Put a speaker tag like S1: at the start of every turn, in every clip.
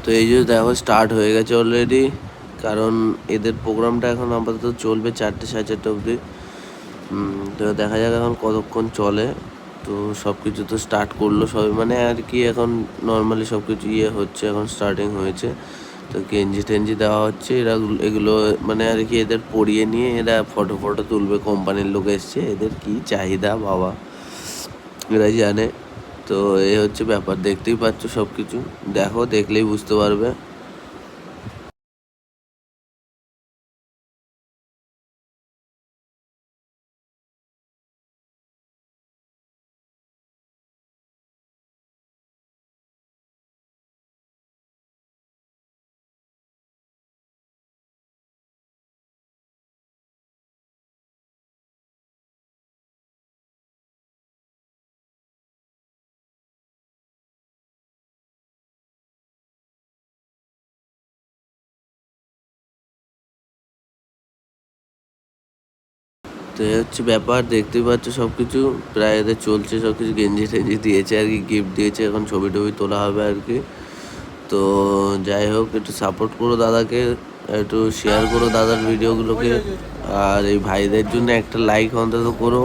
S1: তো এই যে দেখো স্টার্ট হয়ে গেছে অলরেডি, কারণ এদের প্রোগ্রামটা এখন আপাতত চলবে 4টে 4:30 অবধি। তো দেখা যাক এখন কতক্ষণ চলে। তো সব কিছু তো স্টার্ট করলো সবাই, মানে আর কি এখন নর্মালি সব কিছু হচ্ছে, এখন স্টার্টিং হয়েছে। তো গেঞ্জি টেঞ্জি দেওয়া হচ্ছে, এগুলো মানে আর কি এদের পরিয়ে নিয়ে এরা ফটো তুলবে। কোম্পানির লোক এসছে, এদের কি চাহিদা বাবা এরাই জানে। তো এই হচ্ছে ব্যাপার, দেখতেই পাচ্ছ সব কিছু, দেখো দেখলেই বুঝতে পারবে। তো এই হচ্ছে ব্যাপার, দেখতেই পাচ্ছ সব কিছু প্রায় এদের চলছে সব কিছু। গেঞ্জি টেঞ্জি দিয়েছে আর কি, গিফট দিয়েছে, এখন ছবি টবি তোলা হবে আর কি। তো যাই হোক, একটু সাপোর্ট করো দাদাকে, একটু শেয়ার করো দাদার ভিডিওগুলোকে। আর এই ভাইদের জন্য একটা লাইক অন্তত করো,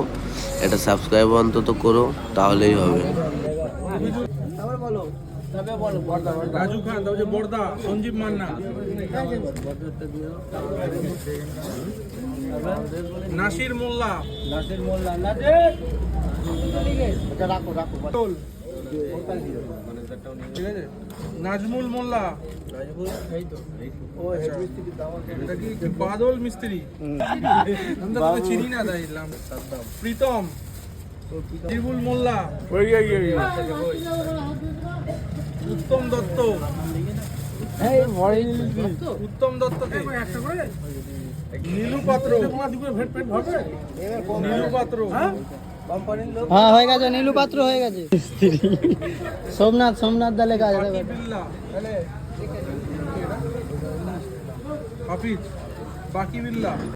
S1: একটা সাবস্ক্রাইব অন্তত করো, তাহলেই হবে।
S2: রাজু খান, তারপরে বর্দা, সঞ্জীব মান্না, নাসির মোল্লা, ঠিক আছে, নাজমুল মোল্লা, এটা কি বাদল মিস্ত্রি, চিনি না তাই প্রীতম, জিবুল মোল্লা, উত্তম দত্ত, উত্তম দত্ত, নীলু পাত্র, নীলু পাত্র,
S3: হ্যাঁ হয়ে গেছে, নীলু পাত্র হয়ে গেছে। সোমনাথ দা লেখা আছে।
S2: হাফিজ, বাকি বিল্লা।